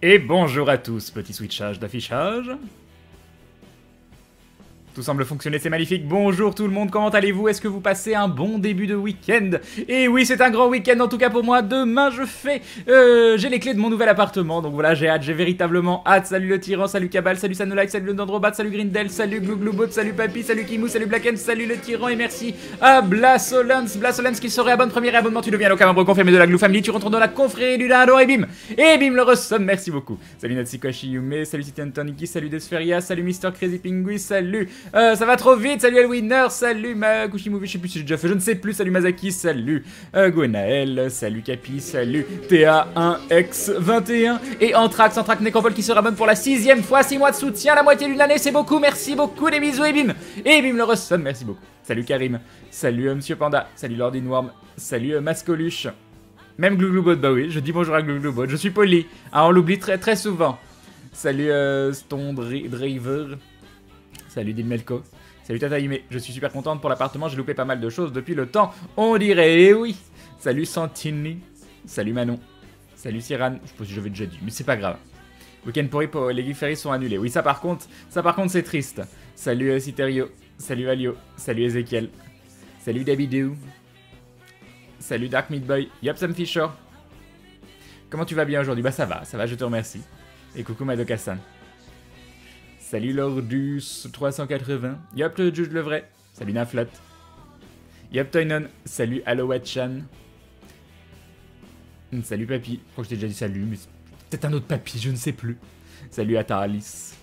Et bonjour à tous, petit switchage d'affichage. Tout semble fonctionner, c'est magnifique. Bonjour tout le monde, comment allez-vous? Est-ce que vous passez un bon début de week-end? Et oui, c'est un grand week-end en tout cas pour moi. Demain, j'ai les clés de mon nouvel appartement. Donc voilà, j'ai hâte, j'ai véritablement hâte. Salut le tyran, salut Cabal, salut Sanolike, salut le Dendrobat, salut Grindel, salut Glouglobot, salut Papy, salut Kimou, salut Blacken, salut le tyran et merci à Blasolens qui serait à bonne première et abonnement. Tu deviens local membre confirmé de la Glou Family. Tu rentres dans la confrérie du Dindon et bim le ressomme. Merci beaucoup. Salut Natsikoshi Yume, salut Citian Toniki, salut Desferia, salut Mister Crazy Pingui, salut. Ça va trop vite, salut Elwinner, salut Makushimovie, je sais plus si j'ai déjà fait, je ne sais plus, salut Mazaki, salut Gwenaël, salut Capi, salut TA1X21 et Anthrax Necropole qui se rabonne pour la 6ème fois, 6 mois de soutien, la moitié d'une année, c'est beaucoup, merci beaucoup, des bisous et bim le resson, merci beaucoup. Salut Karim, salut Monsieur Panda, salut Lord Inworm, salut Mascoluche, même Glouglobot, bah oui, je dis bonjour à Glouglobot, je suis poli, on l'oublie très souvent. Salut Stone Driver. Salut Dilmelko, salut Tata Yume, je suis super contente pour l'appartement, j'ai loupé pas mal de choses depuis le temps, on dirait, et oui. Salut Santini, salut Manon, salut Siran, je pense que j'avais déjà dit, mais c'est pas grave. Week-end pourri pour les Guiferis sont annulés, oui ça par contre c'est triste. Salut Citerio, salut Alio, salut Ezekiel, salut Dabidou, salut Dark Meat Boy, yop Sam Fisher. Comment tu vas bien aujourd'hui? Bah ça va, je te remercie. Et coucou Madoka-san. Salut Lordus 380. Yop le juge le vrai. Salut Naflot. Yop Toynon. Salut Alowatchan. Salut Papy. Je crois que je t'ai déjà dit salut, mais c'est peut-être un autre Papy, je ne sais plus. Salut Ataralis.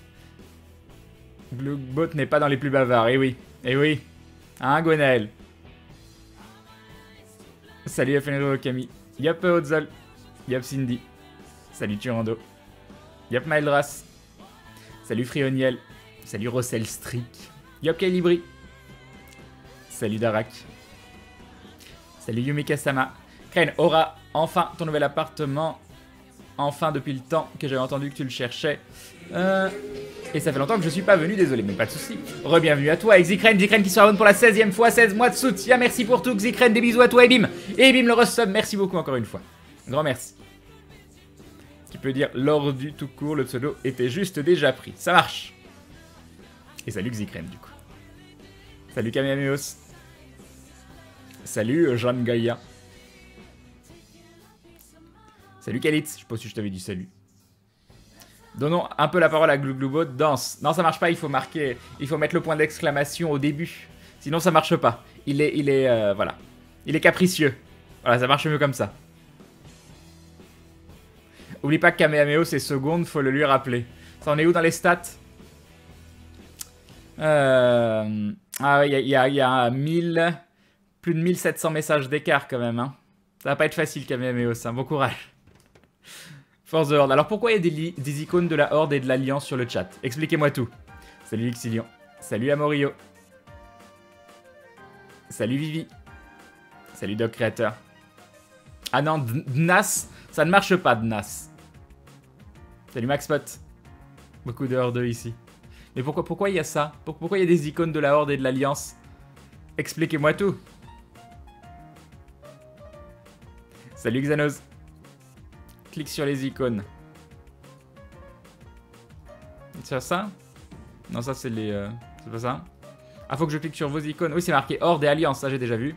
Glougbot n'est pas dans les plus bavards. Eh oui. Hein Gwenaël. Salut Fenrir Okami. Yop Odzol. Yop Cindy. Salut Turando. Yop Maeldras. Salut Frioniel, salut Rossel Strick, Yop Calibri, salut Darak, salut Yumika-sama, Crane, Aura, enfin ton nouvel appartement, enfin depuis le temps que j'avais entendu que tu le cherchais, et ça fait longtemps que je suis pas venu, désolé, mais pas de soucis. Re-bienvenue à toi, Xicrane qui se abonne pour la 16ème fois, 16 mois de soutien, merci pour tout Xicrane, des bisous à toi et bim le ressomme, merci beaucoup encore une fois, grand merci. Qui peut dire lors du tout court, le pseudo était juste déjà pris. Ça marche. Et salut Xicrem du coup. Salut Kamehameos. Salut Jeanne Gaïa. Salut Khalid. Je sais pas si je t'avais dit salut. Donnons un peu la parole à Glouglobot. Danse. Non, ça marche pas. Il faut marquer. Il faut mettre le point d'exclamation au début. Sinon, ça marche pas. Voilà. Il est capricieux. Voilà, ça marche mieux comme ça. Oublie pas que Kamehameho c'est seconde, faut le lui rappeler. Ça en est où dans les stats? Ah oui, il y a plus de 1700 messages d'écart quand même. Hein. Ça va pas être facile Kamehameho, ça. Bon courage. Force the Horde. Alors pourquoi il y a des icônes de la Horde et de l'Alliance sur le chat? Expliquez-moi tout. Salut Xilion. Salut Amorio. Salut Vivi. Salut Doc Creator. Ah non, Dnas, ça ne marche pas Dnas. Salut Maxpot. Beaucoup de Horde ici. Mais pourquoi il y a ça? Pourquoi il y a des icônes de la Horde et de l'Alliance? Expliquez-moi tout. Salut Xanos. Clique sur les icônes. C'est ça? Non, ça c'est les... c'est pas ça? Ah, faut que je clique sur vos icônes. Oui, c'est marqué Horde et Alliance, ça j'ai déjà vu.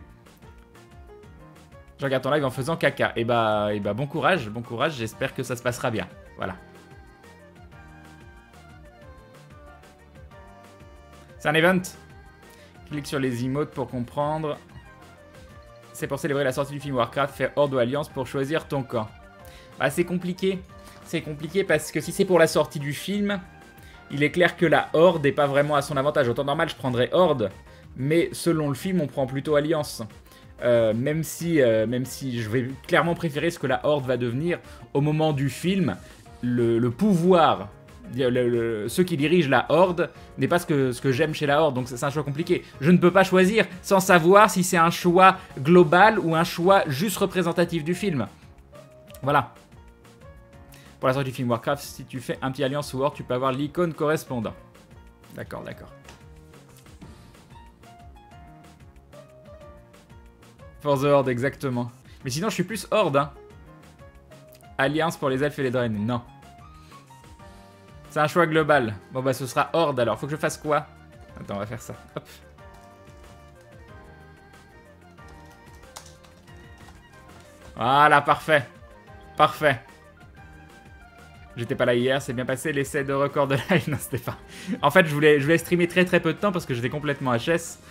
Je regarde ton live en faisant caca. Et bah bon courage, j'espère que ça se passera bien. Voilà. C'est un event. Clique sur les emotes pour comprendre. C'est pour célébrer la sortie du film Warcraft, faire Horde ou Alliance pour choisir ton camp. Bah c'est compliqué. C'est compliqué parce que si c'est pour la sortie du film, il est clair que la Horde n'est pas vraiment à son avantage. Au temps normal, je prendrais Horde. Mais selon le film, on prend plutôt Alliance. Même si je vais clairement préférer ce que la Horde va devenir au moment du film, le pouvoir, ceux qui dirigent la Horde n'est pas ce que j'aime chez la Horde, donc c'est un choix compliqué. Je ne peux pas choisir sans savoir si c'est un choix global ou un choix juste représentatif du film. Voilà. Pour la sortie du film Warcraft, si tu fais un petit Alliance ou Horde, tu peux avoir l'icône correspondant. D'accord. For the Horde, exactement. Mais sinon, je suis plus Horde, hein. Alliance pour les elfes et les draennes, non. C'est un choix global. Bon bah ce sera Horde alors. Faut que je fasse quoi? Attends, on va faire ça. Hop. Voilà, parfait. Parfait. J'étais pas là hier, c'est bien passé l'essai de record de live. Non, c'était pas. En fait, je voulais streamer très peu de temps parce que j'étais complètement HS.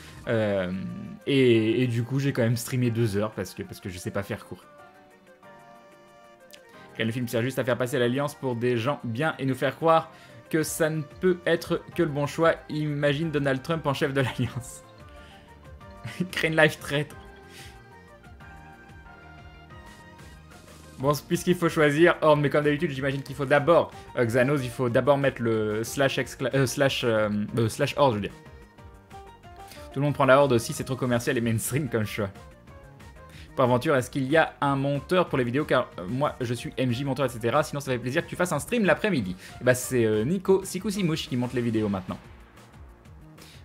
Et du coup, j'ai quand même streamé 2 heures parce que je sais pas faire court. Quand le film sert juste à faire passer l'Alliance pour des gens bien et nous faire croire que ça ne peut être que le bon choix. Imagine Donald Trump en chef de l'Alliance. Crane Life traître. Bon, puisqu'il faut choisir Horde, mais comme d'habitude, j'imagine qu'il faut d'abord Xanos, il faut d'abord mettre le slash Horde, je veux dire. Tout le monde prend la Horde aussi, c'est trop commercial et mainstream comme choix. Pour aventure, est-ce qu'il y a un monteur pour les vidéos? Car moi, je suis MJ, monteur, etc. Sinon, ça fait plaisir que tu fasses un stream l'après-midi. Et bah, c'est Nico Sikusimouche qui monte les vidéos maintenant.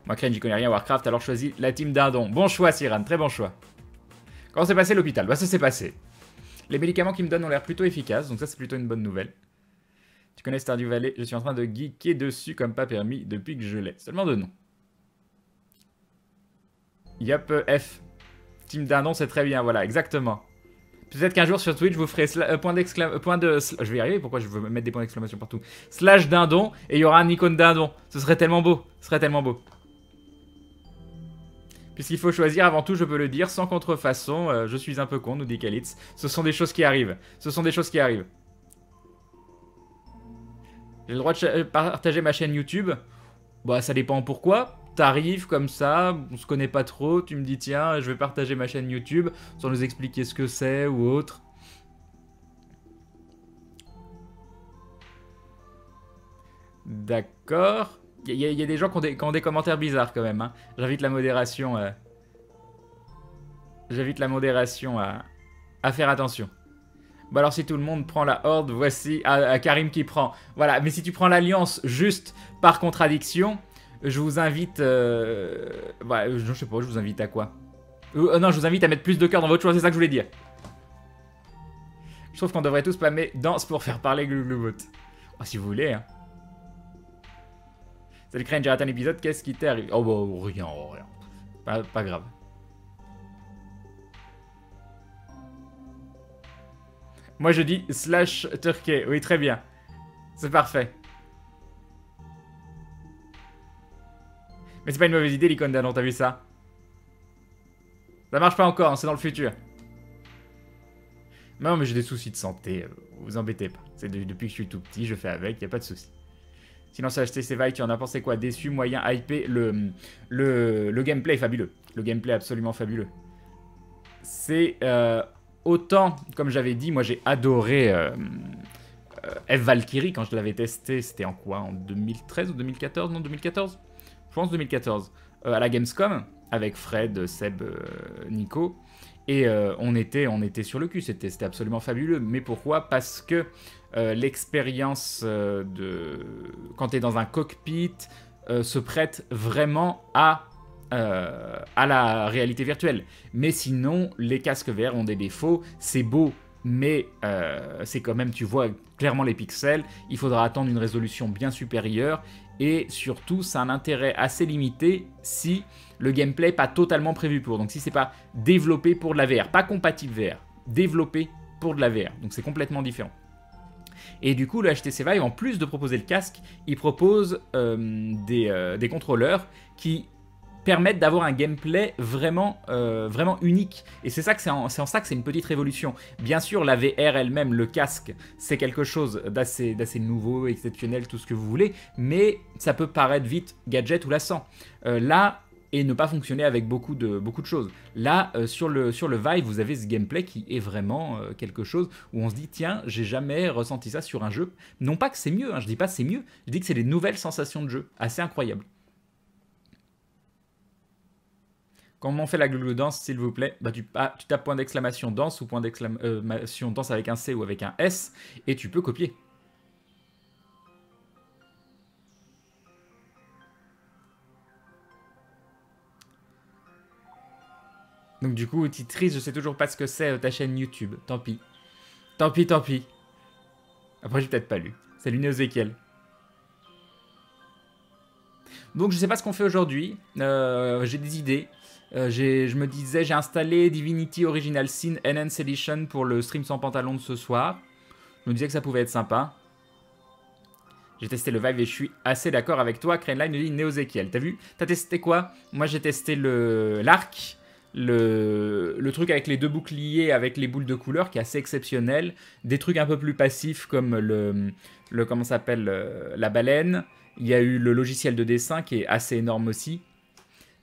Moi, Crane, j'y connais rien à Warcraft, alors choisis la team Dindon. Bon choix, Siran, très bon choix. Comment s'est passé l'hôpital? Bah, ça s'est passé. Les médicaments qu'ils me donnent ont l'air plutôt efficaces, donc ça, c'est plutôt une bonne nouvelle. Tu connais Stardew Valley? Je suis en train de geeker dessus comme pas permis depuis que je l'ai. Seulement de nom. Yep, F. Team Dindon, c'est très bien, voilà, exactement. Peut-être qu'un jour sur Twitch, je vous ferai je vais y arriver, pourquoi je veux mettre des points d'exclamation partout. Slash Dindon, et il y aura un icône Dindon. Ce serait tellement beau, ce serait tellement beau. Puisqu'il faut choisir, avant tout, je peux le dire, sans contrefaçon, je suis un peu con, nous dit Kalitz. Ce sont des choses qui arrivent, ce sont des choses qui arrivent. J'ai le droit de partager ma chaîne YouTube. Bah, ça dépend pourquoi. T'arrives comme ça, on se connaît pas trop, tu me dis tiens, je vais partager ma chaîne YouTube sans nous expliquer ce que c'est ou autre. D'accord. Il y a des gens qui ont des commentaires bizarres quand même. Hein. J'invite la modération. J'invite la modération à faire attention. Bon alors si tout le monde prend la Horde, voici Karim qui prend. Voilà, mais si tu prends l'Alliance juste par contradiction... Je vous invite... Ouais, je sais pas, je vous invite à quoi? Non, je vous invite à mettre plus de cœur dans votre choix, c'est ça que je voulais dire. Je trouve qu'on devrait tous spammer danse pour faire parler Gluglubot. Oh, si vous voulez, hein. Salut Crane, j'ai raté un épisode, qu'est-ce qui t'est arrivé? Oh, bah, rien, rien. Pas grave. Moi, je dis slash Turkey. Oui, très bien. C'est parfait. Mais c'est pas une mauvaise idée l'icône d'Adon, t'as vu ça? Ça marche pas encore, hein, c'est dans le futur. Non mais j'ai des soucis de santé, vous embêtez pas. C'est depuis que je suis tout petit, je fais avec, y a pas de soucis. Sinon ça HTC Vive, tu en as pensé quoi? Déçu, moyen, hypé, le gameplay est fabuleux. Le gameplay est absolument fabuleux. C'est autant, comme j'avais dit, moi j'ai adoré F Valkyrie quand je l'avais testé, c'était en quoi? En 2013 ou 2014? Non, 2014? Je pense 2014, à la Gamescom, avec Fred, Seb, Nico, et on était sur le cul, c'était absolument fabuleux. Mais pourquoi? Parce que l'expérience quand tu es dans un cockpit se prête vraiment à la réalité virtuelle. Mais sinon, les casques VR ont des défauts, c'est beau, mais c'est quand même, tu vois clairement les pixels, il faudra attendre une résolution bien supérieure, et surtout, c'est un intérêt assez limité si le gameplay n'est pas totalement prévu pour. Donc si c'est pas développé pour de la VR, pas compatible VR, développé pour de la VR. Donc c'est complètement différent. Et du coup, le HTC Vive, en plus de proposer le casque, il propose des contrôleurs qui permettent d'avoir un gameplay vraiment unique. Et c'est en ça que c'est une petite révolution. Bien sûr, la VR elle-même, le casque, c'est quelque chose d'assez nouveau, exceptionnel, tout ce que vous voulez, mais ça peut paraître vite gadget ou lassant. Là, et ne pas fonctionner avec beaucoup de choses. Là, sur le Vive, vous avez ce gameplay qui est vraiment quelque chose où on se dit, tiens, j'ai jamais ressenti ça sur un jeu. Non pas que c'est mieux, hein, je dis pas c'est mieux, je dis que c'est des nouvelles sensations de jeu, assez incroyables. Comment on fait la Glu danse, s'il vous plaît? Bah, tu tapes point d'exclamation danse ou point d'exclamation danse avec un C ou avec un S, et tu peux copier. Donc du coup, Titrice, je sais toujours pas ce que c'est ta chaîne YouTube. Tant pis. Tant pis, tant pis. Après, j'ai peut-être pas lu. Salut Néoséchiel. Donc je sais pas ce qu'on fait aujourd'hui. J'ai des idées. Je me disais, j'ai installé Divinity Original Sin Enhanced Edition pour le stream sans pantalon de ce soir. Je me disais que ça pouvait être sympa. J'ai testé le Vive et je suis assez d'accord avec toi. Craneline nous dit Neozekiel. T'as vu? T'as testé quoi? Moi j'ai testé l'arc. Le truc avec les 2 boucliers avec les boules de couleur qui est assez exceptionnel. Des trucs un peu plus passifs comme comment ça s'appelle, la baleine. Il y a eu le logiciel de dessin qui est assez énorme aussi.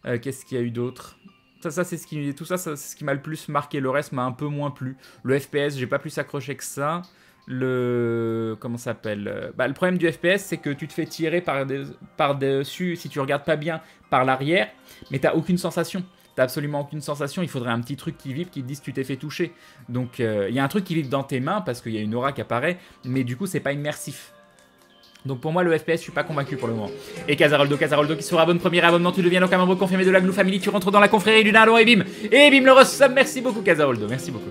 Qu'est-ce qu'il y a eu d'autre? Ça c'est tout ça, c'est ce qui m'a le plus marqué. Le reste m'a un peu moins plu. Le FPS, j'ai pas plus accroché que ça. Comment ça s'appelle, le problème du FPS, c'est que tu te fais tirer par-dessus, si tu regardes pas bien, par l'arrière, mais t'as aucune sensation. T'as absolument aucune sensation. Il faudrait un petit truc qui vibre qui te dise que tu t'es fait toucher. Donc il y a un truc qui vibre dans tes mains parce qu'il y a une aura qui apparaît, mais du coup c'est pas immersif. Donc pour moi le FPS je suis pas convaincu pour le moment. Et Casaroldo qui sera bonne première abonnement, tu deviens donc un membre confirmé de la Glue Family, tu rentres dans la confrérie du Nalo et bim le resub. Merci beaucoup Casaroldo, merci beaucoup.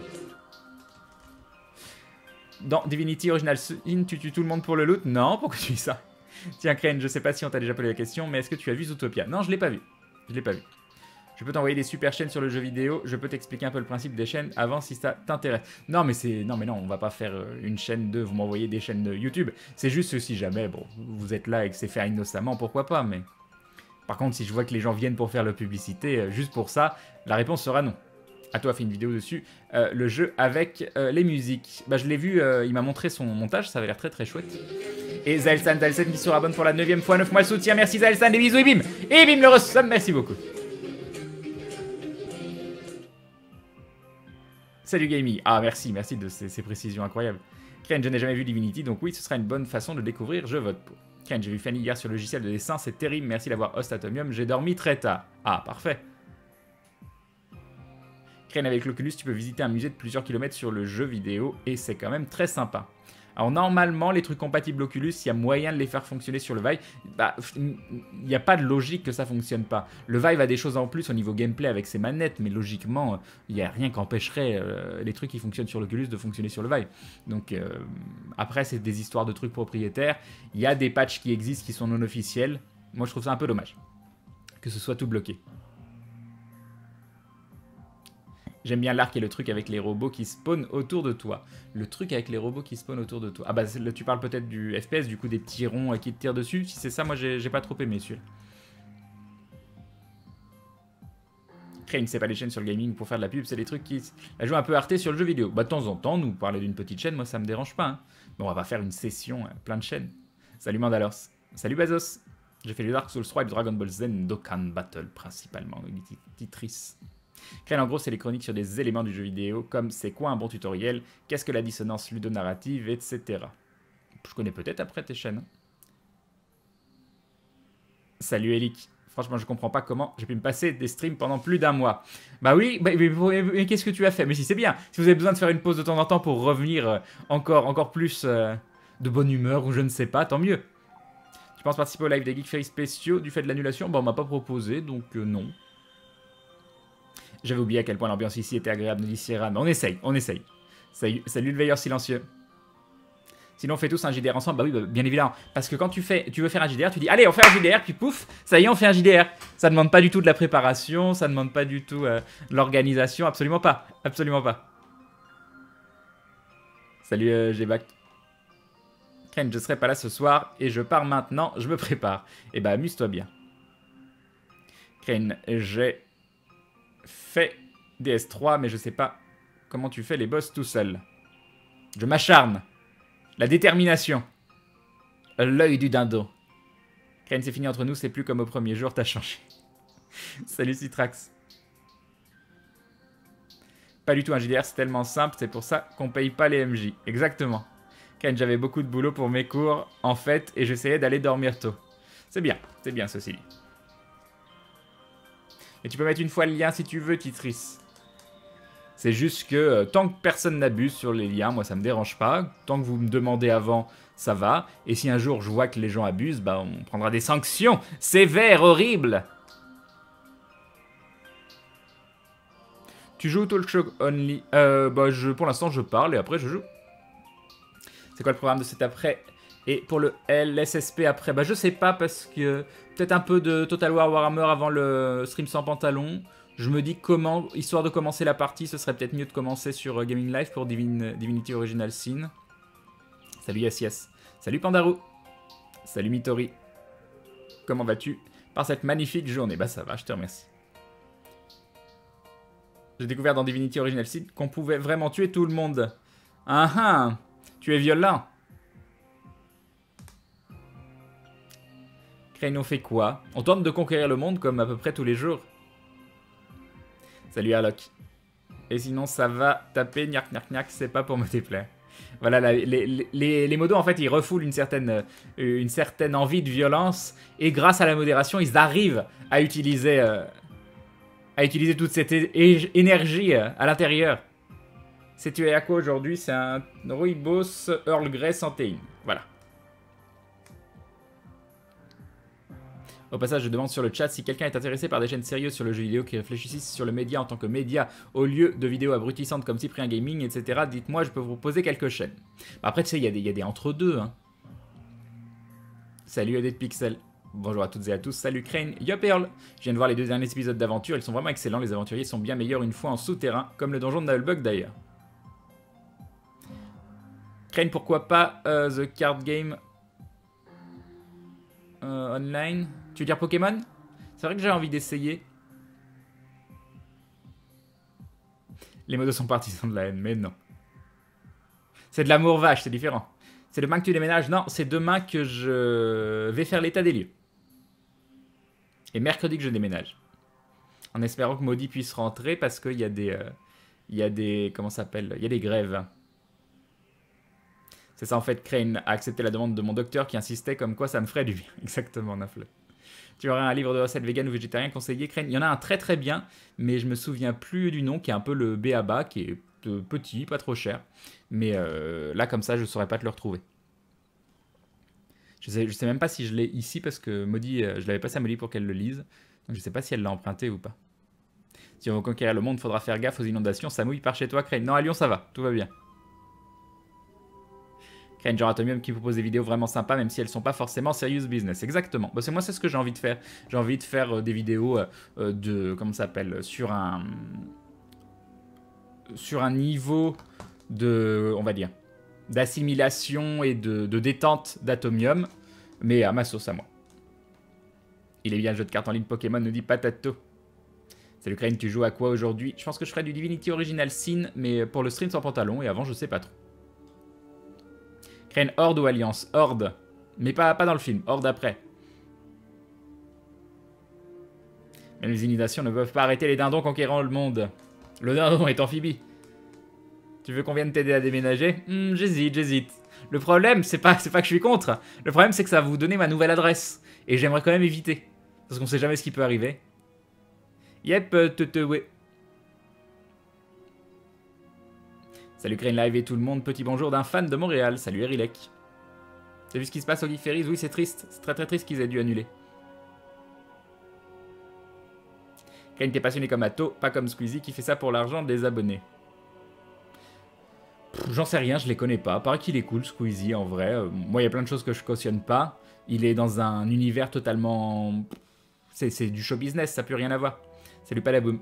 Dans Divinity Original Sin, tu tues tout le monde pour le loot? Non, pourquoi tu dis ça? Tiens Crane, je sais pas si on t'a déjà posé la question, mais est-ce que tu as vu Zootopia? Non, je l'ai pas vu. Je l'ai pas vu. Je peux t'envoyer des super chaînes sur le jeu vidéo, je peux t'expliquer un peu le principe des chaînes avant si ça t'intéresse. Non mais non, on va pas faire une chaîne de vous m'envoyer des chaînes de YouTube. C'est juste que si jamais, bon, vous êtes là et que c'est fait innocemment, pourquoi pas, mais... Par contre, si je vois que les gens viennent pour faire la publicité, juste pour ça, la réponse sera non. À toi, fait une vidéo dessus, le jeu avec les musiques. Bah je l'ai vu, il m'a montré son montage, ça avait l'air très très chouette. Et Zaelsan qui se rabonne pour la 9ème fois, 9 mois de soutien, merci Zaelsan, des bisous et bim le resub, merci beaucoup. Salut Gamey. Ah merci de ces précisions incroyables. Crane, je n'ai jamais vu Divinity, donc oui, ce sera une bonne façon de le découvrir, je vote pour. Crane, j'ai vu Fanny hier sur le logiciel de dessin, c'est terrible, merci d'avoir host Atomium, j'ai dormi très tard. Ah, parfait. Crane, avec l'Oculus, tu peux visiter un musée de plusieurs kilomètres sur le jeu vidéo, et c'est quand même très sympa. Alors normalement, les trucs compatibles Oculus, il y a moyen de les faire fonctionner sur le Vive. Bah, il n'y a pas de logique que ça fonctionne pas. Le Vive a des choses en plus au niveau gameplay avec ses manettes, mais logiquement, il n'y a rien qui empêcherait les trucs qui fonctionnent sur l'Oculus de fonctionner sur le Vive. Donc après, c'est des histoires de trucs propriétaires. Il y a des patchs qui existent qui sont non officiels. Moi, je trouve ça un peu dommage que ce soit tout bloqué. J'aime bien l'arc et le truc avec les robots qui spawnent autour de toi. Le truc avec les robots qui spawnent autour de toi. Ah bah là, tu parles peut-être du FPS, du coup des petits ronds qui te tirent dessus. Si c'est ça, moi j'ai pas trop aimé celui-là. Crane, c'est pas les chaînes sur le gaming pour faire de la pub, c'est des trucs qui la jouent un peu arté sur le jeu vidéo. Bah de temps en temps, nous parler d'une petite chaîne, moi ça me dérange pas. Hein. Bon, on va pas faire une session, plein de chaînes. Salut Mandalors. Salut Bazos. J'ai fait les Dark Souls 3 et Dragon Ball Z Dokkan Battle principalement, Titris. Crane, en gros, c'est les chroniques sur des éléments du jeu vidéo, comme c'est quoi un bon tutoriel, qu'est-ce que la dissonance ludonarrative, etc. Je connais peut-être après tes chaînes. Salut Elik. Franchement, je comprends pas comment j'ai pu me passer des streams pendant plus d'un mois. Bah oui, mais qu'est-ce que tu as fait? Mais si c'est bien, si vous avez besoin de faire une pause de temps en temps pour revenir encore plus de bonne humeur ou je ne sais pas, tant mieux. Tu penses participer au live des Geek Fairy spéciaux du fait de l'annulation? Bah on m'a pas proposé, donc non. J'avais oublié à quel point l'ambiance ici était agréable, nous dit Sierra, mais on essaye. Salut le veilleur silencieux. Sinon on fait tous un JDR ensemble, bah oui, bien évidemment. Parce que quand tu veux faire un JDR, tu dis allez on fait un JDR, puis pouf, ça y est on fait un JDR. Ça demande pas du tout de la préparation, ça demande pas du tout de l'organisation, absolument pas. Absolument pas. Salut Gbac. Crane, je serai pas là ce soir et je pars maintenant, je me prépare. Et bah amuse-toi bien. Crane, j'ai fait DS3, mais je sais pas comment tu fais les boss tout seul. Je m'acharne. La détermination. L'œil du dindon. Crane, c'est fini entre nous, c'est plus comme au premier jour, t'as changé. Salut Citrax. Pas du tout un JDR, c'est tellement simple, c'est pour ça qu'on paye pas les MJ. Exactement. Crane, j'avais beaucoup de boulot pour mes cours, en fait, et j'essayais d'aller dormir tôt. C'est bien ceci dit. Et tu peux mettre une fois le lien si tu veux, Titris. C'est juste que tant que personne n'abuse sur les liens, moi ça me dérange pas. Tant que vous me demandez avant, ça va. Et si un jour je vois que les gens abusent, bah on prendra des sanctions sévères, horribles. Tu joues au Talk Show Only? Pour l'instant je parle et après je joue. C'est quoi le programme de cet après Et pour le LSSP après, bah je sais pas parce que peut-être un peu de Total War Warhammer avant le stream sans pantalon. Je me dis comment, histoire de commencer la partie, ce serait peut-être mieux de commencer sur Gaming Live pour Divinity Original Sin. Salut Yassias. Salut Pandarou. Salut Mitori. Comment vas-tu par cette magnifique journée? Bah ça va, je te remercie. J'ai découvert dans Divinity Original Sin qu'on pouvait vraiment tuer tout le monde. Ah ah, tu es violent. Crane, on fait quoi? On tente de conquérir le monde comme à peu près tous les jours. Salut Harlock. Et sinon ça va taper, gnac gnac gnac, c'est pas pour me déplaire. Voilà, les modos en fait ils refoulent une certaine envie de violence et grâce à la modération ils arrivent à utiliser toute cette énergie à l'intérieur. C'est tué à quoi aujourd'hui? C'est un Rooibos Earl Grey Santéine. Voilà. Au passage, je demande sur le chat si quelqu'un est intéressé par des chaînes sérieuses sur le jeu vidéo qui réfléchissent sur le média en tant que média au lieu de vidéos abrutissantes comme Cyprien Gaming, etc. Dites-moi, je peux vous proposer quelques chaînes. Après, tu sais, il y a des entre-deux. Hein. Salut Edith Pixel. Bonjour à toutes et à tous. Salut Crane. Yup Earl. Je viens de voir les 2 derniers épisodes d'aventure. Ils sont vraiment excellents. Les aventuriers sont bien meilleurs une fois en souterrain, comme le donjon de Nullbug d'ailleurs. Crane, pourquoi pas The Card Game Online? Tu veux dire Pokémon? C'est vrai que j'ai envie d'essayer. Les modos sont partisans de la haine, mais non. C'est de l'amour vache, c'est différent. C'est demain que tu déménages? Non, c'est demain que je vais faire l'état des lieux. Et mercredi que je déménage. En espérant que Maudit puisse rentrer parce qu'il y a des... comment ça s'appelle? Il y a des grèves. C'est ça en fait, Crane a accepté la demande de mon docteur qui insistait comme quoi ça me ferait du bien. Exactement, Nafle. Tu aurais un livre de recettes vegan ou végétarien conseillé, Crane? Il y en a un très très bien, mais je me souviens plus du nom, qui est un peu le B.A.B.A, qui est petit, pas trop cher. Mais là, comme ça, je saurais pas te le retrouver. Je sais même pas si je l'ai ici, parce que Maudit, je l'avais passé à Maudit pour qu'elle le lise. Donc je sais pas si elle l'a emprunté ou pas. Si on veut conquérir le monde, faudra faire gaffe aux inondations. Ça mouille par chez toi, Crane. Non, à Lyon, ça va, tout va bien. Crane, genre Atomium qui propose des vidéos vraiment sympas, même si elles sont pas forcément serious business. Exactement. Bah, c'est ce que j'ai envie de faire. J'ai envie de faire des vidéos de... comment ça s'appelle? Sur un niveau de... on va dire... d'assimilation et de détente d'Atomium. Mais à ma sauce à moi. Il est bien le jeu de cartes en ligne Pokémon, nous dit Patato. Salut Crane, tu joues à quoi aujourd'hui? Je pense que je ferai du Divinity Original Sin, mais pour le stream sans pantalon, et avant je sais pas trop. Crane, Horde ou Alliance? Horde. Mais pas dans le film, Horde après. Mais les inondations ne peuvent pas arrêter les dindons conquérant le monde. Le dindon est amphibie. Tu veux qu'on vienne t'aider à déménager? J'hésite. Le problème, c'est pas que je suis contre. Le problème, c'est que ça va vous donner ma nouvelle adresse. Et j'aimerais quand même éviter. Parce qu'on sait jamais ce qui peut arriver. Yep, ouais. Salut Crane Live et tout le monde, petit bonjour d'un fan de Montréal. Salut Erilek. T'as vu ce qui se passe au Guy Oui, c'est triste. C'est très très triste qu'ils aient dû annuler. Crane, t'es passionné comme Atto, pas comme Squeezie qui fait ça pour l'argent des abonnés. J'en sais rien, je les connais pas. Paraît qu'il est cool, Squeezie, en vrai. Moi, il y a plein de choses que je cautionne pas. Il est dans un univers totalement... C'est du show business, ça n'a plus rien à voir. Salut Palaboum.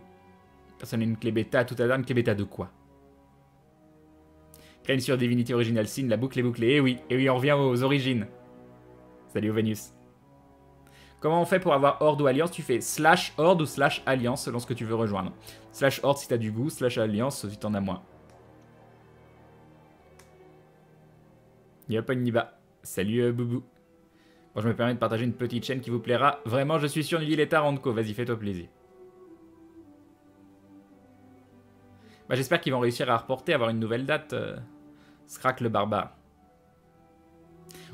Personne n'a une clé bêta, tout à l'heure, une clé bêta de quoi? Crane sur Divinity Original Sin, la boucle est bouclée. Eh oui, on revient aux origines. Salut Ovenius. Comment on fait pour avoir Horde ou Alliance? Tu fais / Horde ou / Alliance selon ce que tu veux rejoindre. / Horde si t'as du goût, / Alliance si t'en as moins. Yop, on y va. Salut Boubou. Bon, je me permets de partager une petite chaîne qui vous plaira. Vraiment, je suis sur Nulileta Randco. Vas-y, fais-toi plaisir. Bah, j'espère qu'ils vont réussir à reporter, avoir une nouvelle date. Scrack le barbare.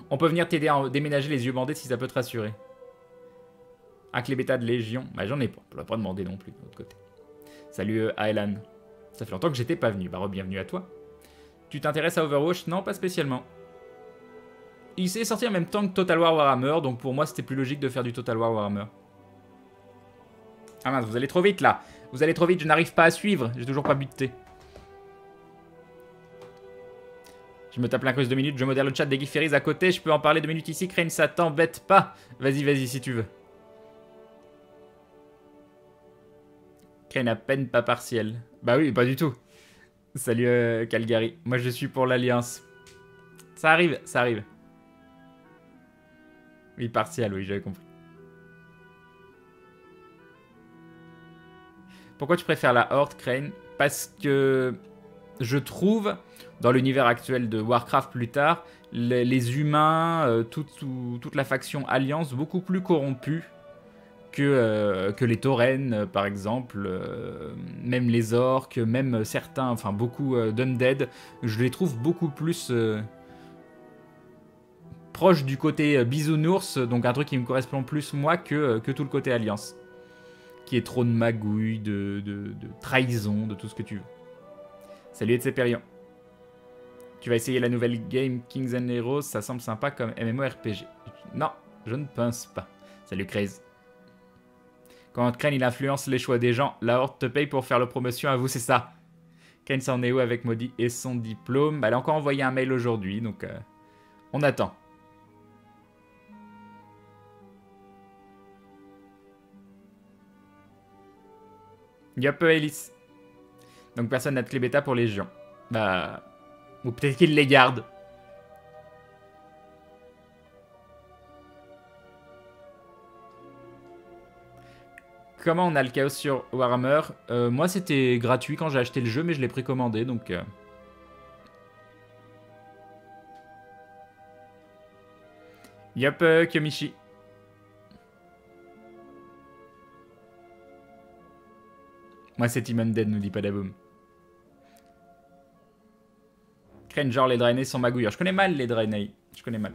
On peut venir t'aider à déménager les yeux bandés si ça peut te rassurer. Un clé bêta de Légion. Bah, j'en ai pas. On ne pas demander non plus de l'autre côté. Salut Aelan. Ça fait longtemps que j'étais pas venu. Bah, bienvenue à toi. Tu t'intéresses à Overwatch? Non, pas spécialement. Il s'est sorti en même temps que Total War Warhammer, donc pour moi c'était plus logique de faire du Total War Warhammer. Ah mince, vous allez trop vite là. Vous allez trop vite, je n'arrive pas à suivre. J'ai toujours pas buté. Je me tape l'incruste 2 minutes, je modère le chat des Geek à côté, je peux en parler 2 minutes ici, Crane, ça t'embête pas. Vas-y, vas-y, si tu veux. Crane à peine pas partiel. Bah oui, pas du tout. Salut Calgary. Moi je suis pour l'Alliance. Ça arrive, ça arrive. Oui, partiel, oui, j'avais compris. Pourquoi tu préfères la Horde, Crane? Parce que je trouve, dans l'univers actuel de Warcraft plus tard, les humains, toute la faction Alliance, beaucoup plus corrompus que les taurennes, par exemple, même les orques, même certains, enfin beaucoup d'undead, je les trouve beaucoup plus proches du côté bisounours, donc un truc qui me correspond plus moi que tout le côté alliance, qui est trop de magouille, de trahison, de tout ce que tu veux. Salut Etseperion. Tu vas essayer la nouvelle game Kings and Heroes, ça semble sympa comme MMORPG. Non, je ne pense pas. Salut Craze. Quand Crane il influence les choix des gens, la Horde te paye pour faire la promotion à vous, c'est ça. Crane s'en est où avec Maudit et son diplôme? Elle a encore envoyé un mail aujourd'hui, donc on attend. Yup, Alice. Donc personne n'a de clé bêta pour les gens. Bah... Ou peut-être qu'ils les gardent. Comment on a le chaos sur Warhammer? Moi, c'était gratuit quand j'ai acheté le jeu, mais je l'ai précommandé, donc... Yup, Kyomichi. Moi, c'est Team Undead, nous dit Padaboom. Crane, genre les drainés sont magouilleurs. Je connais mal les drainés. Je connais mal.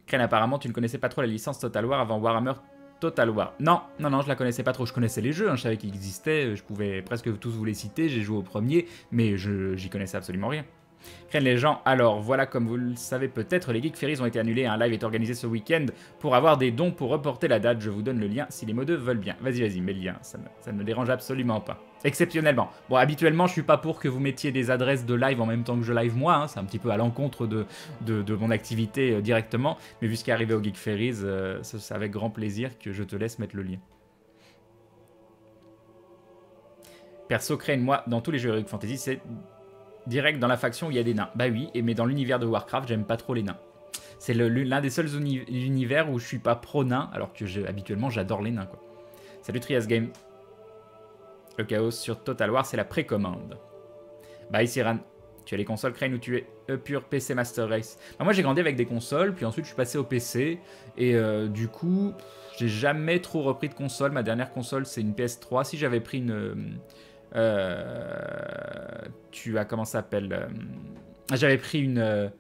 Crane, apparemment, tu ne connaissais pas trop la licence Total War avant Warhammer Total War. Non, non, non, je la connaissais pas trop. Je connaissais les jeux, hein, je savais qu'ils existaient. Je pouvais presque tous vous les citer. J'ai joué au premier, mais j'y connaissais absolument rien. Craignent les gens. Alors voilà, comme vous le savez peut-être, les Geek Ferries ont été annulés. Un live est organisé ce week-end pour avoir des dons pour reporter la date. Je vous donne le lien si les modeux veulent bien. Vas-y, vas-y, mets le lien. Ça ne me dérange absolument pas. Exceptionnellement. Bon, habituellement, je suis pas pour que vous mettiez des adresses de live en même temps que je live moi. Hein. C'est un petit peu à l'encontre de mon activité directement. Mais vu ce qui est arrivé aux Geek Ferries, c'est avec grand plaisir que je te laisse mettre le lien. Perso, Crane, moi, dans tous les jeux Heroic Fantasy, c'est direct dans la faction où il y a des nains. Bah oui, mais dans l'univers de Warcraft, j'aime pas trop les nains. C'est l'un des seuls univers où je suis pas pro-nain, alors que habituellement j'adore les nains, quoi. Salut Trias Game. Le chaos sur Total War, c'est la précommande. Bye Siran. Tu as les consoles Crane ou tu es pur PC Master Race? Bah, moi j'ai grandi avec des consoles, puis ensuite je suis passé au PC, et du coup, j'ai jamais trop repris de console. Ma dernière console c'est une PS3. Si j'avais pris une... tu as comment ça s'appelle j'avais pris une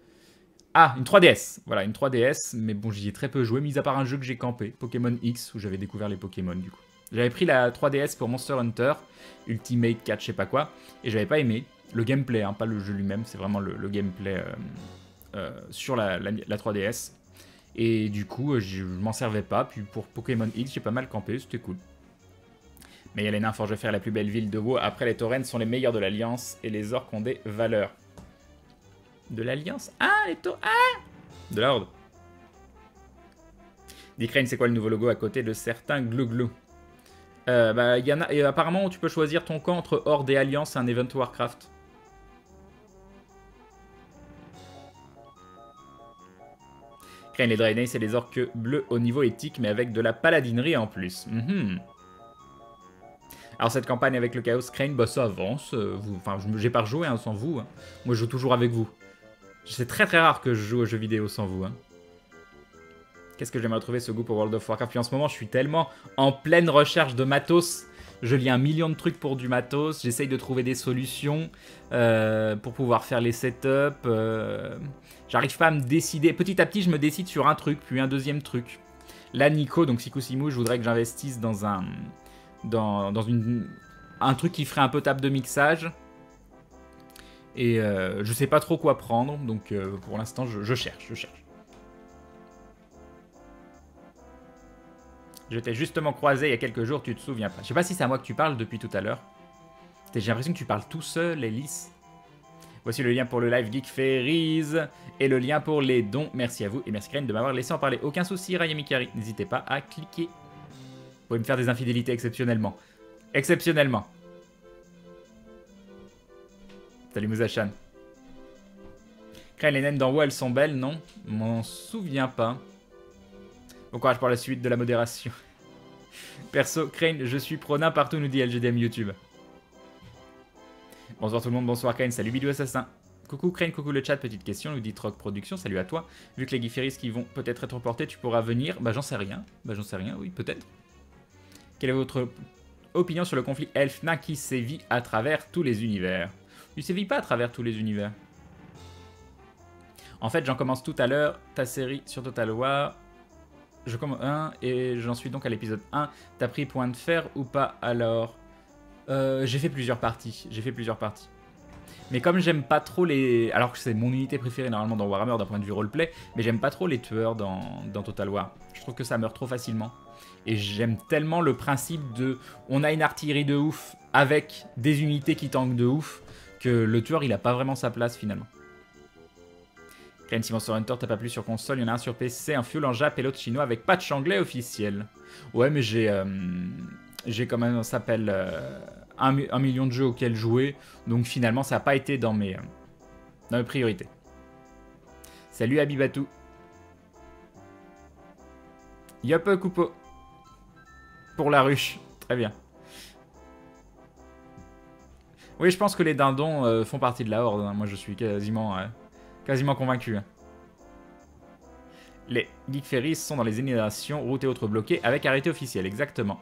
une 3DS, voilà, une 3DS, mais bon, j'y ai très peu joué, mis à part un jeu que j'ai campé, Pokémon X, où j'avais découvert les Pokémon du coup. J'avais pris la 3DS pour Monster Hunter Ultimate 4, je sais pas quoi, et j'avais pas aimé le gameplay, hein, pas le jeu lui-même, c'est vraiment le gameplay sur la 3DS, et du coup je m'en servais pas. Puis pour Pokémon X j'ai pas mal campé, c'était cool. Mais il y a les nains forgent faire la plus belle ville de WoW. Après, les taurennes sont les meilleurs de l'Alliance et les orques ont des valeurs. De l'Alliance? Ah, les taurennes. Ah, de la Horde. Dicrane, c'est quoi le nouveau logo à côté de certains glou-glou? Bah, y en a, et apparemment, tu peux choisir ton camp entre Horde et Alliance, un event Warcraft. Crane, les Draenei, c'est les orques bleus au niveau éthique, mais avec de la paladinerie en plus. Alors cette campagne avec le Chaos Crane, bah ça avance. Enfin, j'ai pas rejoué hein, sans vous. Hein. Moi, je joue toujours avec vous. C'est très très rare que je joue aux jeux vidéo sans vous. Hein. Qu'est-ce que j'aimerais trouver ce goût pour World of Warcraft? Puis en ce moment, je suis tellement en pleine recherche de matos. Je lis 1 million de trucs pour du matos. J'essaye de trouver des solutions pour pouvoir faire les setups. J'arrive pas à me décider. Petit à petit, je me décide sur un truc, puis un deuxième truc. Là, Nico, donc Sikusimu, je voudrais que j'investisse dans un truc qui ferait un peu table de mixage. Et je sais pas trop quoi prendre, donc pour l'instant je cherche. Je t'ai justement croisé il y a quelques jours, tu te souviens pas. Je sais pas si c'est à moi que tu parles depuis tout à l'heure. J'ai l'impression que tu parles tout seul, Elise. Voici le lien pour le live Geek Fairies et le lien pour les dons. Merci à vous et merci Crane de m'avoir laissé en parler. Aucun souci, Raya Mikari. N'hésitez pas à cliquer. Vous pouvez me faire des infidélités exceptionnellement. Exceptionnellement. Salut Mouzachan. Crane, les naines d'en haut, elles sont belles, non? M'en souviens pas. Bon courage pour la suite de la modération. Perso, Crane, je suis pro nain partout, nous dit LGDM YouTube. Bonsoir tout le monde, bonsoir Crane, salut Bidou Assassin. Coucou Crane, coucou le chat, petite question, nous dit Troc Production, salut à toi. Vu que les Geek qui vont peut-être être portés, tu pourras venir. Bah j'en sais rien, oui, peut-être. Quelle est votre opinion sur le conflit elf-nain qui sévit à travers tous les univers? Il sévit pas à travers tous les univers. En fait, j'en commence tout à l'heure ta série sur Total War. Je commence 1 et j'en suis donc à l'épisode 1. T'as pris point de fer ou pas alors? J'ai fait plusieurs parties. Mais comme j'aime pas trop les... Alors que c'est mon unité préférée normalement dans Warhammer d'un point de vue roleplay, mais j'aime pas trop les tueurs dans Total War. Je trouve que ça meurt trop facilement. Et j'aime tellement le principe de... On a une artillerie de ouf avec des unités qui tankent de ouf que le tueur il a pas vraiment sa place finalement. Crane, si Monster Hunter t'as pas plu sur console, il y en a un sur PC, un fuel en Jap et l'autre chinois avec patch anglais officiel. Ouais mais j'ai quand même, ça s'appelle, un million de jeux auxquels jouer, donc finalement ça n'a pas été dans mes priorités. Salut Abibatou. Yop Coupeau. Pour la ruche, très bien. Oui, je pense que les dindons font partie de la horde, hein. Moi je suis quasiment convaincu. Les Geek Fairies sont dans les éliminations, routes et autres bloquées avec arrêté officiel, exactement.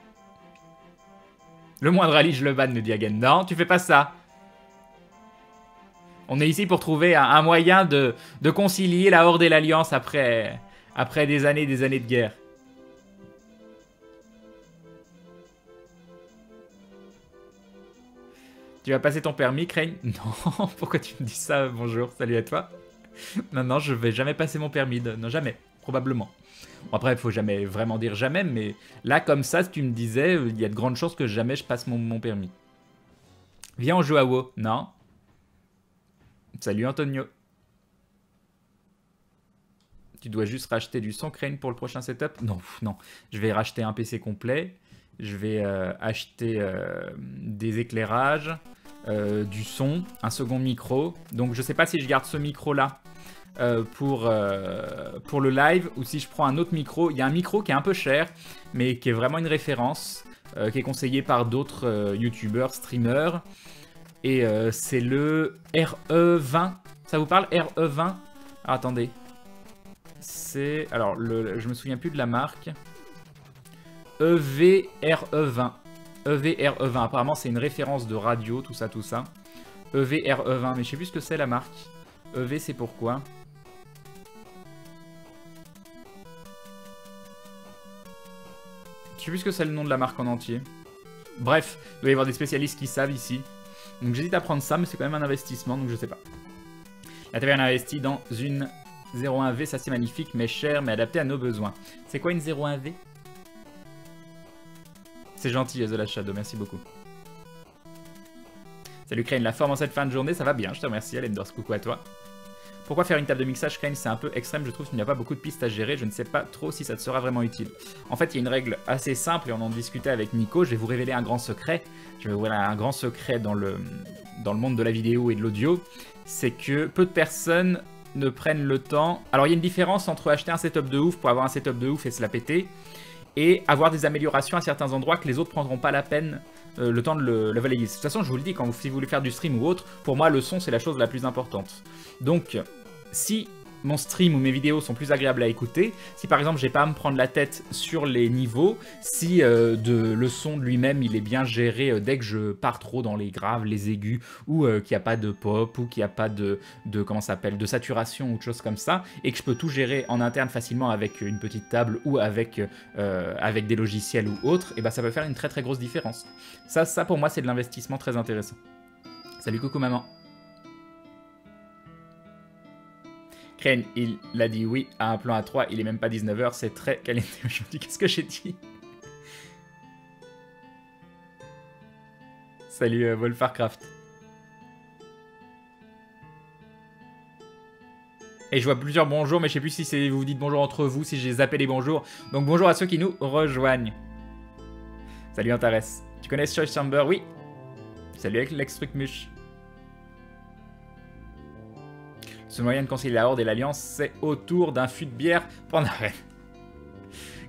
Le moindre rallye, je le banne, nous dit Hagen. Non, tu fais pas ça. On est ici pour trouver un moyen de concilier la Horde et l'Alliance après des années de guerre. Tu vas passer ton permis, Crane? Non, pourquoi tu me dis ça? Bonjour, salut à toi. Non, je vais jamais passer mon permis. Non, jamais, probablement. Bon, après, il faut jamais vraiment dire jamais, mais là, comme ça, si tu me disais, il y a de grandes chances que jamais je passe mon permis. Viens, on joue à WoW. Non. Salut Antonio. Tu dois juste racheter du son, Crane, pour le prochain setup? Non, non. Je vais racheter un PC complet. Je vais acheter des éclairages, du son, un second micro. Donc, je sais pas si je garde ce micro-là pour le live ou si je prends un autre micro. Il y a un micro qui est un peu cher, mais qui est vraiment une référence, qui est conseillé par d'autres youtubeurs, streamers. Et c'est le RE20. Ça vous parle, RE20? Ah, attendez. C'est... Alors, je me souviens plus de la marque. EVRE20. EVRE20. Apparemment, c'est une référence de radio, tout ça, tout ça. EVRE20. Mais je sais plus ce que c'est la marque. EV, c'est pourquoi? Je sais plus ce que c'est le nom de la marque en entier. Bref, il doit y avoir des spécialistes qui savent ici. Donc j'hésite à prendre ça, mais c'est quand même un investissement, donc je sais pas. La taverne a investi dans une 01V, ça c'est magnifique, mais cher, mais adapté à nos besoins. C'est quoi une 01V? C'est gentil, The Last Shadow, merci beaucoup. Salut Crane, la forme en cette fin de journée, ça va bien, je te remercie, Alendors, coucou à toi. Pourquoi faire une table de mixage, Crane? C'est un peu extrême, je trouve qu'il n'y a pas beaucoup de pistes à gérer, je ne sais pas trop si ça te sera vraiment utile. En fait, il y a une règle assez simple et on en discutait avec Nico, je vais vous révéler un grand secret. Je vais vous révéler un grand secret dans le monde de la vidéo et de l'audio, c'est que peu de personnes ne prennent le temps... Alors il y a une différence entre acheter un setup de ouf pour avoir un setup de ouf et se la péter, et avoir des améliorations à certains endroits que les autres prendront pas la peine le temps de le valider. De toute façon, je vous le dis, si vous voulez faire du stream ou autre, pour moi, le son, c'est la chose la plus importante. Donc, si mon stream ou mes vidéos sont plus agréables à écouter, si par exemple, j'ai pas à me prendre la tête sur les niveaux, si le son de lui-même, il est bien géré dès que je pars trop dans les graves, les aigus, ou qu'il n'y a pas de pop, ou qu'il n'y a pas de comment ça s'appelle, de saturation ou de choses comme ça, et que je peux tout gérer en interne facilement avec une petite table ou avec des logiciels ou autres, et ben ça peut faire une très très grosse différence. Ça pour moi, c'est de l'investissement très intéressant. Salut, coucou maman. Crane, il a dit oui à un plan à 3, il est même pas 19h, c'est très calendrier aujourd'hui. Qu'est-ce que j'ai dit? Salut Wolfarcraft. Et je vois plusieurs bonjours, mais je sais plus si vous dites bonjour entre vous, si j'ai zappé les bonjours. Donc bonjour à ceux qui nous rejoignent. Salut Antares. Tu connais Choice Chamber? Oui. Salut avec Lex Trucmuche. Ce moyen de concilier la Horde et l'Alliance, c'est autour d'un fût de bière pendant Rennes.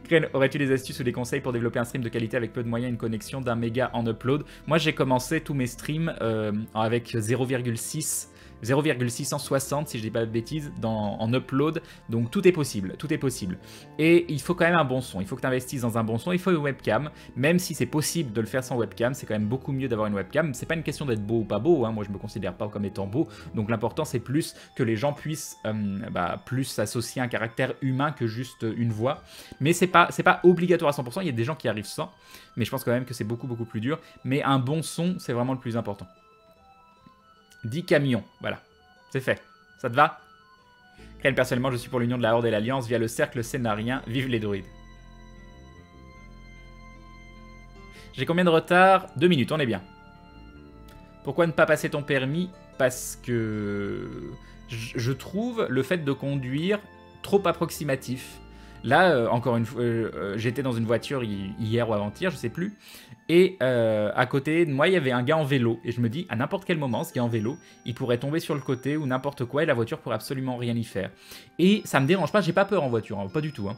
Crane, aurais-tu des astuces ou des conseils pour développer un stream de qualité avec peu de moyens et une connexion d'un méga en upload? Moi, j'ai commencé tous mes streams avec 0,660 si je dis pas de bêtises en upload, donc tout est possible, tout est possible. Et il faut quand même un bon son, il faut que tu investisses dans un bon son, il faut une webcam, même si c'est possible de le faire sans webcam, c'est quand même beaucoup mieux d'avoir une webcam. C'est pas une question d'être beau ou pas beau, hein. Moi je me considère pas comme étant beau, donc l'important c'est plus que les gens puissent plus associer un caractère humain que juste une voix. Mais c'est pas obligatoire à 100%, il y a des gens qui arrivent sans, mais je pense quand même que c'est beaucoup plus dur. Mais un bon son, c'est vraiment le plus important. 10 camions, voilà, c'est fait. Ça te va? Crane, personnellement, je suis pour l'union de la Horde et l'Alliance via le cercle scénarien. Vive les druides. J'ai combien de retard? 2 minutes, on est bien. Pourquoi ne pas passer ton permis? Parce que je trouve le fait de conduire trop approximatif. Là, encore une fois, j'étais dans une voiture hier ou avant-hier, je sais plus. Et à côté de moi, il y avait un gars en vélo. Et je me dis, à n'importe quel moment, ce gars en vélo, il pourrait tomber sur le côté ou n'importe quoi et la voiture pourrait absolument rien y faire. Et ça me dérange pas, j'ai pas peur en voiture, hein, pas du tout. Hein.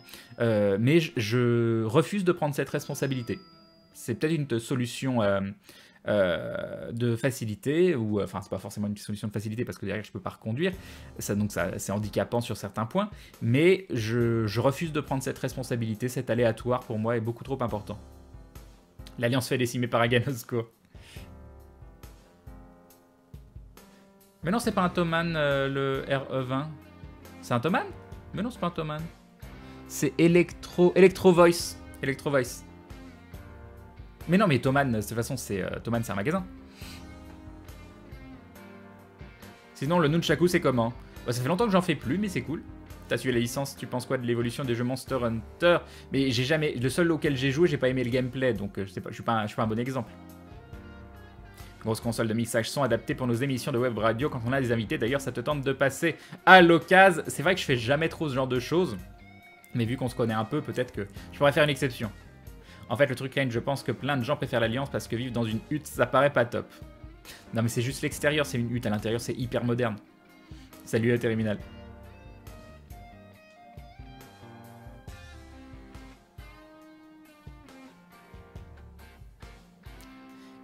Mais je refuse de prendre cette responsabilité. C'est peut-être une solution de facilité, ou enfin c'est pas forcément une solution de facilité parce que derrière je peux pas reconduire, donc c'est handicapant sur certains points, mais je refuse de prendre cette responsabilité, cet aléatoire pour moi est beaucoup trop important. L'Alliance fait décimer par Aganosco. Mais non, c'est pas un Thomann le RE20. C'est un Thomann? Mais non, c'est pas un Thomann. C'est Electro Voice. Electro Voice. Mais non, mais Thomann, de toute façon, Thomann, c'est un magasin. Sinon, le Nunchaku, c'est comment? Bah, ça fait longtemps que j'en fais plus, mais c'est cool. T'as suivi la licence, tu penses quoi de l'évolution des jeux Monster Hunter? Mais j'ai jamais... Le seul auquel j'ai joué, j'ai pas aimé le gameplay, donc je sais pas, je suis pas un bon exemple. Grosse console de mixage son adaptée pour nos émissions de web radio quand on a des invités. D'ailleurs, ça te tente de passer à l'occasion. C'est vrai que je fais jamais trop ce genre de choses. Mais vu qu'on se connaît un peu, peut-être que je pourrais faire une exception. En fait, le truc, Kane, je pense que plein de gens préfèrent l'Alliance parce que vivre dans une hutte, ça paraît pas top. Non, mais c'est juste l'extérieur, c'est une hutte. À l'intérieur, c'est hyper moderne. Salut, Terminal.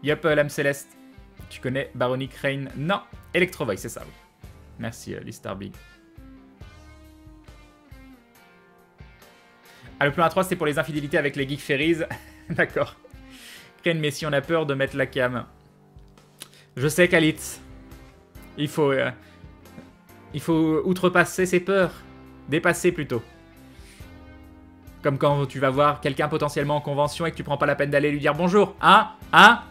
Yup, l'âme céleste. Tu connais Barony Crane? Non. Electrovoice, c'est ça. Oui. Merci, Lister Big. Ah, le plan A3, c'est pour les infidélités avec les Geek Ferries. D'accord. Crane, mais si on a peur de mettre la cam. Je sais, Khalid. Il faut outrepasser ses peurs. Dépasser plutôt. Comme quand tu vas voir quelqu'un potentiellement en convention et que tu prends pas la peine d'aller lui dire bonjour. Hein? Hein?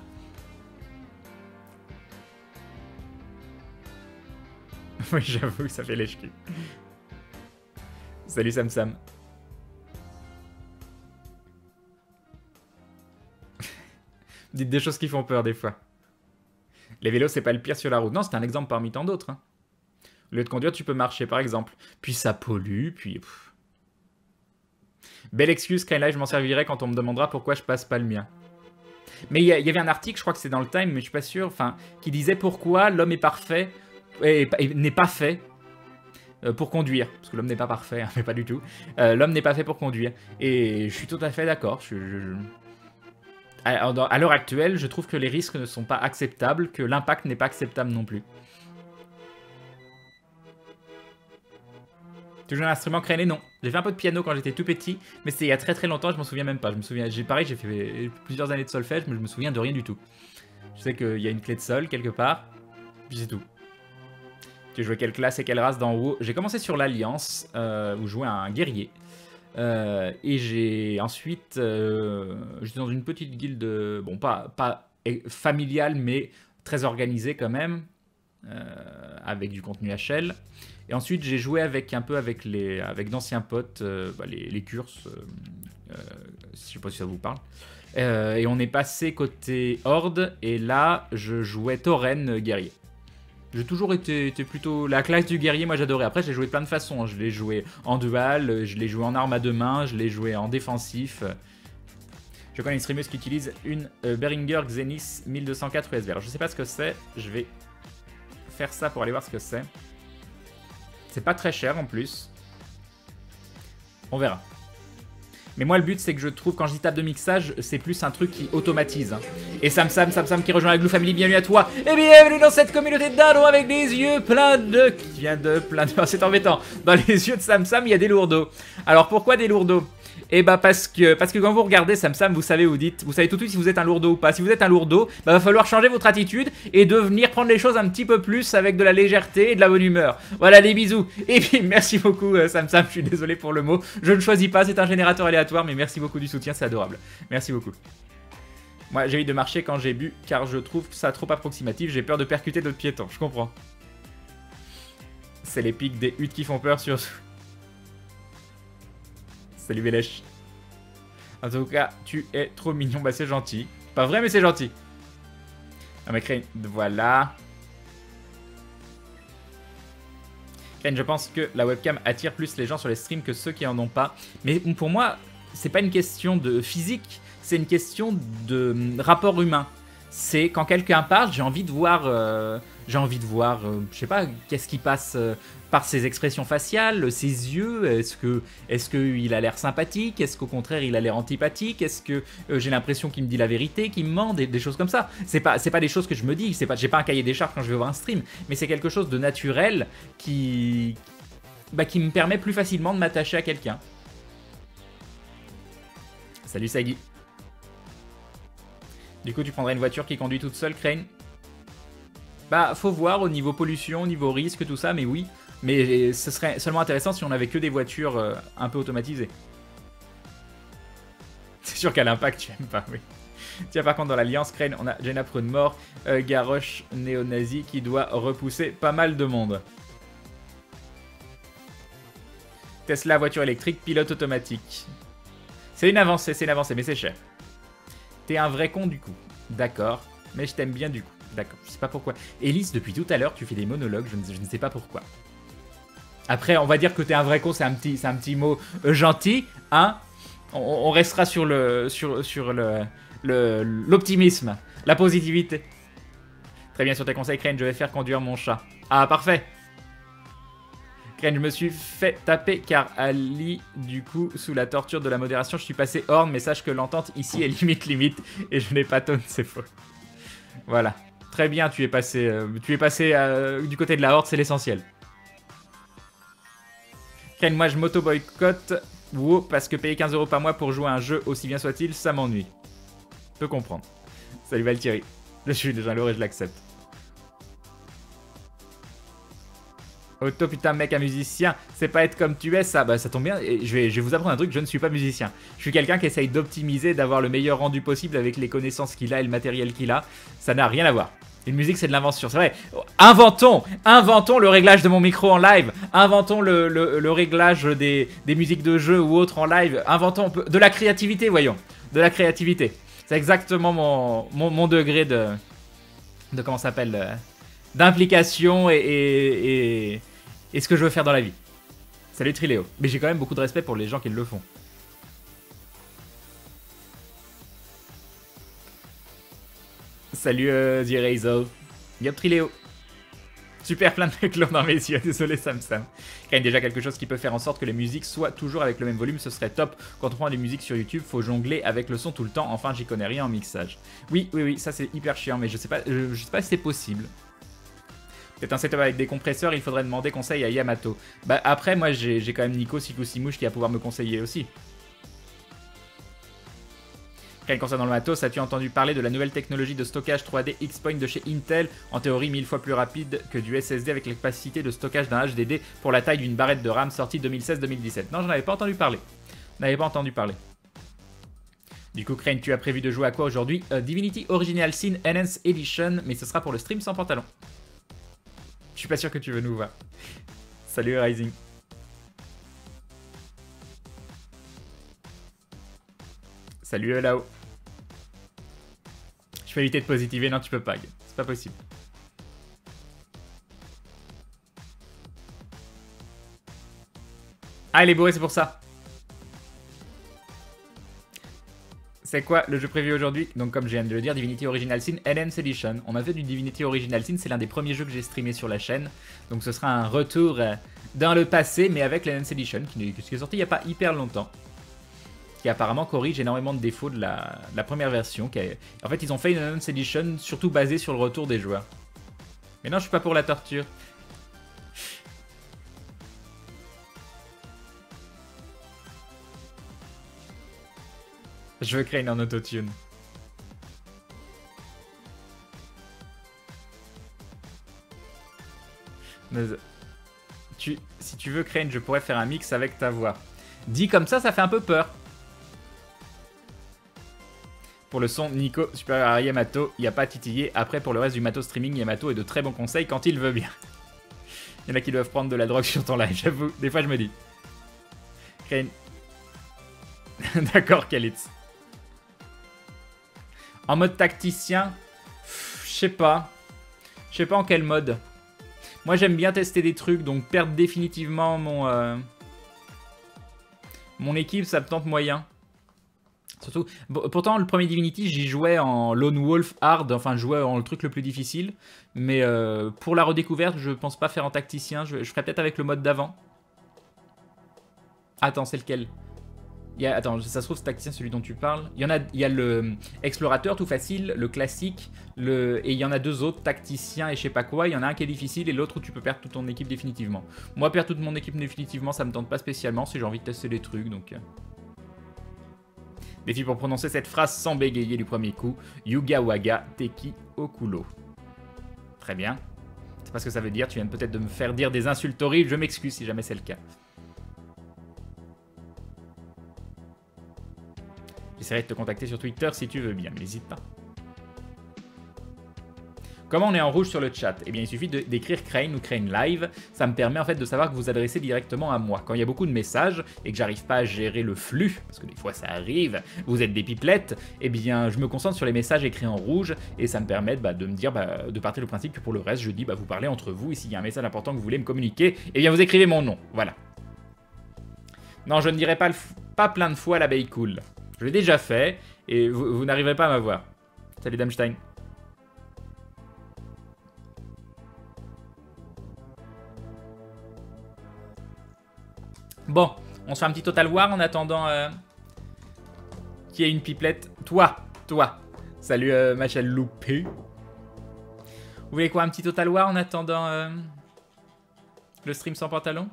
Oui, j'avoue, ça fait lèche-cul. Salut Sam Sam. Dites des choses qui font peur des fois. Les vélos, c'est pas le pire sur la route. Non, c'est un exemple parmi tant d'autres. Hein. Au lieu de conduire, tu peux marcher, par exemple. Puis ça pollue, puis... Belle excuse, Skyline, je m'en servirai quand on me demandera pourquoi je passe pas le mien. Mais il y avait un article, je crois que c'est dans le Time, mais je suis pas sûr, enfin, qui disait pourquoi l'homme est parfait... et n'est pas fait pour conduire. Parce que l'homme n'est pas parfait, hein, mais pas du tout. L'homme n'est pas fait pour conduire. Et je suis tout à fait d'accord. À l'heure actuelle, je trouve que les risques ne sont pas acceptables, que l'impact n'est pas acceptable non plus. Tu joues un instrument créné? Non. J'ai fait un peu de piano quand j'étais tout petit, mais c'était il y a très longtemps, je m'en souviens même pas. Je me souviens, pareil, j'ai fait plusieurs années de solfège, mais je me souviens de rien du tout. Je sais qu'il y a une clé de sol quelque part, puis c'est tout. Tu jouais quelle classe et quelle race dans WoW? J'ai commencé sur l'Alliance, où je jouais un guerrier. Et j'ai ensuite... j'étais dans une petite guilde, bon, pas familiale, mais très organisée quand même, avec du contenu HL. Et ensuite, j'ai joué avec d'anciens potes, les Curses, je sais pas si ça vous parle. Et on est passé côté Horde, et là, je jouais Tauren guerrier. J'ai toujours été plutôt... La classe du guerrier, moi j'adorais. Après, j'ai joué de plein de façons. Je l'ai joué en dual, je l'ai joué en arme à deux mains, je l'ai joué en défensif. Je connais une streameuse qui utilise une Behringer Xenis 1204 USB. Alors, je sais pas ce que c'est. Je vais faire ça pour aller voir ce que c'est. C'est pas très cher en plus. On verra. Mais moi, le but, c'est que je trouve, quand je dis table de mixage, c'est plus un truc qui automatise. Hein. Et Sam qui rejoint la Glue Family, bienvenue à toi. Et bienvenue dans cette communauté de dindons avec des yeux pleins de... Qui vient de plein de... C'est embêtant. Dans les yeux de Sam, il y a des lourdeaux. Alors, pourquoi des lourdeaux? Et bah parce que quand vous regardez Sam, vous savez, vous savez tout de suite si vous êtes un lourdeau ou pas. Si vous êtes un lourdeau, bah va falloir changer votre attitude et devenir prendre les choses un petit peu plus avec de la légèreté et de la bonne humeur. Voilà, des bisous. Et puis merci beaucoup Sam, je suis désolé pour le mot. Je ne choisis pas, c'est un générateur aléatoire, mais merci beaucoup du soutien, c'est adorable. Merci beaucoup. Moi j'évite de marcher quand j'ai bu car je trouve ça trop approximatif, j'ai peur de percuter d'autres piétons, je comprends. C'est les pics des huttes qui font peur surtout. Salut Bélèche. En tout cas, tu es trop mignon. Bah c'est gentil. Pas vrai mais c'est gentil. Ah mais Crane, voilà. Crane, je pense que la webcam attire plus les gens sur les streams que ceux qui en ont pas. Mais pour moi, c'est pas une question de physique. C'est une question de rapport humain. C'est quand quelqu'un parle, j'ai envie de voir... je sais pas, qu'est-ce qui passe par ses expressions faciales, ses yeux. Est-ce qu'il a l'air sympathique? Est-ce qu'au contraire il a l'air antipathique? Est-ce que j'ai l'impression qu'il me dit la vérité, qu'il me ment, des choses comme ça? C'est pas des choses que je me dis. J'ai pas un cahier des charges quand je vais voir un stream, mais c'est quelque chose de naturel qui me permet plus facilement de m'attacher à quelqu'un. Salut Sagi. Du coup, tu prendrais une voiture qui conduit toute seule, Crane? Bah, faut voir au niveau pollution, au niveau risque, tout ça, mais oui. Mais ce serait seulement intéressant si on avait que des voitures un peu automatisées. C'est sûr qu'à l'impact, tu aimes pas, oui. Tiens, par contre, dans l'Alliance, Crane, on a Jenna Prune-Mort, Garrosh néo-nazi qui doit repousser pas mal de monde. Tesla, voiture électrique, pilote automatique. C'est une avancée, mais c'est cher. T'es un vrai con du coup. D'accord. Mais je t'aime bien du coup. D'accord. Je sais pas pourquoi. Elise, depuis tout à l'heure, tu fais des monologues. Je ne sais pas pourquoi. Après, on va dire que t'es un vrai con. C'est un petit mot gentil. Hein. On restera sur l'optimisme. La positivité. Très bien, sur tes conseils, Crane, je vais faire conduire mon chat. Ah, parfait. Crane, je me suis fait taper car Ali, du coup, sous la torture de la modération, je suis passé hors, mais sache que l'entente ici est limite, et je n'ai pas tonne, c'est faux. Voilà. Très bien, tu es passé du côté de la horde, c'est l'essentiel. Crane, moi je m'auto-boycotte, wow, parce que payer 15 € par mois pour jouer à un jeu, aussi bien soit-il, ça m'ennuie. Je peux comprendre. Salut Valkyrie. Je suis déjà lourd et je l'accepte. Auto, putain, mec, un musicien, c'est pas être comme tu es, ça. Bah, ça tombe bien. Et je vais vous apprendre un truc, je ne suis pas musicien. Je suis quelqu'un qui essaye d'optimiser, d'avoir le meilleur rendu possible avec les connaissances qu'il a et le matériel qu'il a. Ça n'a rien à voir. Une musique, c'est de l'invention, c'est vrai. Inventons le réglage de mon micro en live. Inventons le réglage des musiques de jeu ou autres en live. Inventons de la créativité, voyons. De la créativité. C'est exactement mon degré de comment ça s'appelle, d'implication et ce que je veux faire dans la vie. Salut Triléo. Mais j'ai quand même beaucoup de respect pour les gens qui le font. Salut The Eraser. Yop Triléo. Super, plein de clone dans mes yeux. Désolé Sam. Quand même déjà quelque chose qui peut faire en sorte que les musiques soient toujours avec le même volume, ce serait top. Quand on prend des musiques sur YouTube, faut jongler avec le son tout le temps. Enfin, j'y connais rien en mixage. Oui, ça c'est hyper chiant, mais je sais pas si c'est possible. Peut-être un setup avec des compresseurs, il faudrait demander conseil à Yamato. Bah après, moi j'ai quand même Nico Sikusimouche qui va pouvoir me conseiller aussi. Concernant le matos, as-tu entendu parler de la nouvelle technologie de stockage 3D X-Point de chez Intel? En théorie 1000 fois plus rapide que du SSD avec la capacité de stockage d'un HDD pour la taille d'une barrette de RAM sortie 2016-2017. Non, j'en avais pas entendu parler. Du coup, Crane, tu as prévu de jouer à quoi aujourd'hui? Divinity Original Sin Enhanced Edition, mais ce sera pour le stream sans pantalon. Je suis pas sûr que tu veux nous voir. Salut Rising. Salut là-haut. Je peux éviter de positiver, non tu peux pas, c'est pas possible. Ah, il est bourré, c'est pour ça. C'est quoi le jeu prévu aujourd'hui? Donc comme je viens de le dire, Divinity Original Sin Enhanced Edition. On a fait du Divinity Original Sin, c'est l'un des premiers jeux que j'ai streamé sur la chaîne. Donc ce sera un retour dans le passé, mais avec l'Enhanced Edition, qui est sorti il n'y a pas hyper longtemps. Qui apparemment corrige énormément de défauts de la première version. En fait, ils ont fait une Enhanced Edition surtout basée sur le retour des joueurs. Mais non, je suis pas pour la torture. Je veux créer en autotune. Si tu veux Crane, je pourrais faire un mix avec ta voix. Dit comme ça fait un peu peur. Pour le son, Nico, supérieur à Yamato, il n'y a pas à titiller. Après, pour le reste du matos streaming, Yamato est de très bons conseils quand il veut bien. Il y en a qui doivent prendre de la drogue sur ton live, j'avoue. Des fois, je me dis. Crane. D'accord, Kalitz. En mode tacticien, je sais pas. Je sais pas en quel mode. Moi, j'aime bien tester des trucs, donc perdre définitivement mon équipe, ça me tente moyen. Surtout, pourtant, le premier Divinity, j'y jouais en Lone Wolf Hard, enfin, je jouais en le truc le plus difficile. Mais pour la redécouverte, je pense pas faire en tacticien, je ferai peut-être avec le mode d'avant. Attends, c'est lequel? Attends, ça se trouve, c'est tacticien, celui dont tu parles. Il y a le explorateur tout facile, le classique, et il y en a deux autres, tacticien et je sais pas quoi. Il y en a un qui est difficile et l'autre où tu peux perdre toute ton équipe définitivement. Moi, perdre toute mon équipe définitivement, ça me tente pas spécialement si j'ai envie de tester des trucs, donc... Défi pour prononcer cette phrase sans bégayer du premier coup. Yuga Waga Teki Okulo. Très bien. C'est pas ce que ça veut dire, tu viens peut-être de me faire dire des insultes horribles, je m'excuse si jamais c'est le cas. J'essaierai de te contacter sur Twitter si tu veux bien, n'hésite pas. Comment on est en rouge sur le chat? Eh bien, il suffit d'écrire Crane ou Crane Live. Ça me permet en fait de savoir que vous adressez directement à moi. Quand il y a beaucoup de messages et que j'arrive pas à gérer le flux, parce que des fois ça arrive, vous êtes des pipelettes, eh bien, je me concentre sur les messages écrits en rouge et ça me permet de me dire, de partir du principe que pour le reste, je dis, vous parlez entre vous et s'il y a un message important que vous voulez me communiquer, eh bien, vous écrivez mon nom. Voilà. Non, je ne dirai pas plein de fois l'abeille cool. Je l'ai déjà fait et vous n'arriverez pas à m'avoir. Salut Damstein. Bon, on se fait un petit Total War en attendant qu'il y ait une pipelette. Toi. Salut ma chaîne loupée. Vous voulez quoi, un petit Total War en attendant le stream sans pantalon?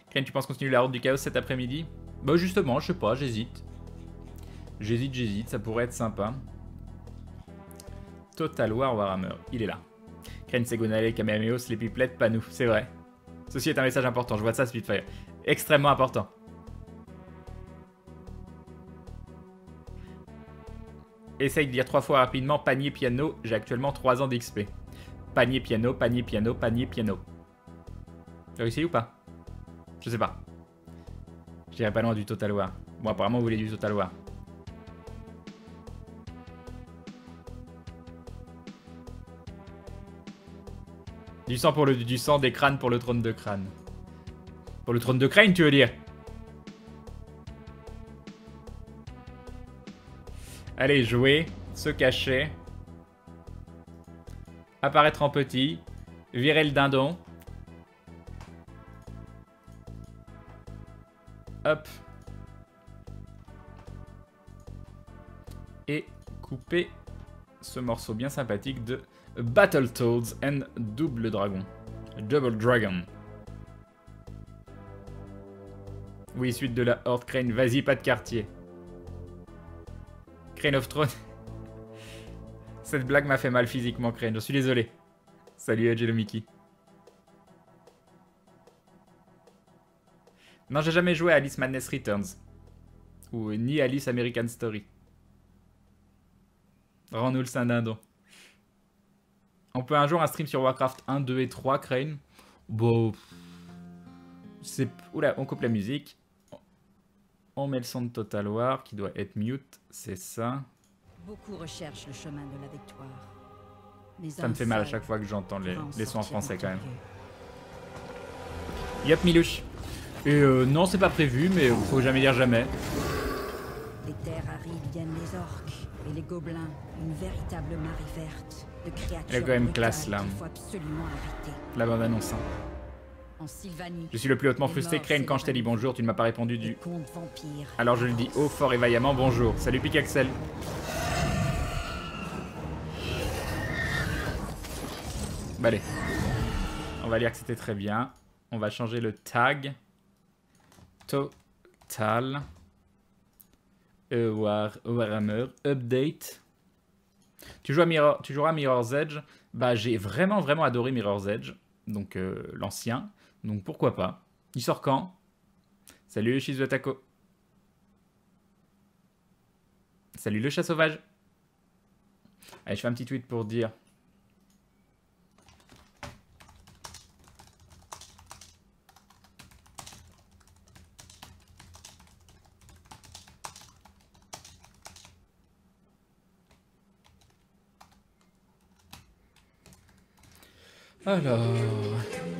Ken, tu penses continuer la route du chaos cet après-midi? Bah justement, je sais pas, j'hésite. J'hésite, ça pourrait être sympa. Total War Warhammer, il est là. Ken, Segonale, Kamehameos, les pipelettes, pas nous, c'est vrai. Ceci est un message important, je vois ça Spitfire. Extrêmement important. Essaye de dire 3 fois rapidement panier piano, j'ai actuellement 3 ans d'XP. Panier piano, panier piano, panier piano. T'as réussi ou pas? Je sais pas. Je dirais pas loin du Total War. Bon, apparemment vous voulez du Total War. Du sang des crânes pour le trône de crâne. Pour le trône de crâne, tu veux dire? Allez, jouer, se cacher. Apparaître en petit. Virer le dindon. Hop. Et couper ce morceau bien sympathique de Battletoads and Double Dragon. Double Dragon. Oui, suite de la Horde Crane. Vas-y, pas de quartier. Crane of Throne. Cette blague m'a fait mal physiquement, Crane. Je suis désolé. Salut, Edge et Mickey. Non, j'ai jamais joué à Alice Madness Returns. Ou ni Alice American Story. Rends-nous le Saint-Dindon. On peut un jour un stream sur Warcraft 1, 2 et 3, Crane. Bon. C'est... Oula, on coupe la musique. On met le son de Total War qui doit être mute. C'est ça. Beaucoup recherchent le chemin de la victoire. Ça me fait mal à chaque fois que j'entends les sons en français quand même. Yop Milouche. Et non, c'est pas prévu, mais faut jamais dire jamais. Les terres arides viennent les orques et les gobelins, une véritable marée verte de créatures. Elle est quand même classe là. qu'il faut absolument arrêter. La bande annonce. Hein. En Sylvanie, Je suis le plus hautement les frustré, morts Crane, quand je t'ai dit s'éloignent. bonjour, tu ne m'as pas répondu Les du... contes vampires. Alors je lui dis haut, fort et vaillamment bonjour. Salut Pickaxel. Bah allez. On va lire que c'était très bien. On va changer le tag. Total. Warhammer. Update. Tu joueras à Mirror's Edge. Bah j'ai vraiment adoré Mirror's Edge. Donc l'ancien. Donc pourquoi pas. Il sort quand? Salut Shizuatako. Salut le chat sauvage. Allez, je fais un petit tweet pour dire... Alors...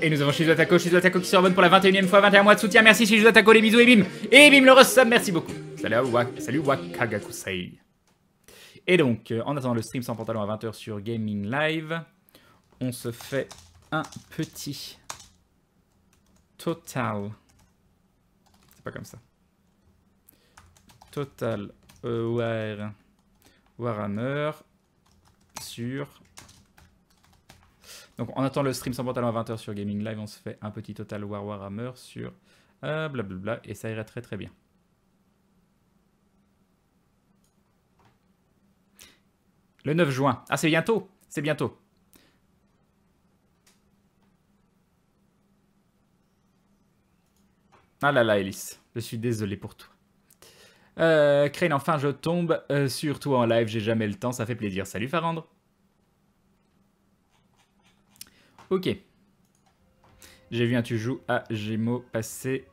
Et nous avons Shizuatako qui se rebonne pour la 21e fois, 21 mois de soutien. Merci Shizuatako, les bisous et bim. Et bim le resub, merci beaucoup. Salut Wakagakusei. Et donc, en attendant le stream sans pantalon à 20h sur Gaming Live, on se fait un petit total. C'est pas comme ça. Total Warhammer sur... Donc en attendant le stream sans pantalon à 20h sur Gaming Live, on se fait un petit Total Warhammer sur blablabla et ça irait très bien. Le 9 juin. Ah c'est bientôt. C'est bientôt. Ah là là Elise, je suis désolé pour toi. Crane, enfin je tombe sur toi en live, j'ai jamais le temps, ça fait plaisir. Salut Farandre. Ok. J'ai vu un tu joues à Gémeaux passer.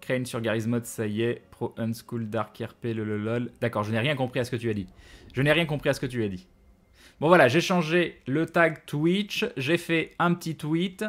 Crane sur Garry's Mod, ça y est. Pro Unschool Dark RP, lololol. D'accord, je n'ai rien compris à ce que tu as dit. Bon voilà, j'ai changé le tag Twitch. J'ai fait un petit tweet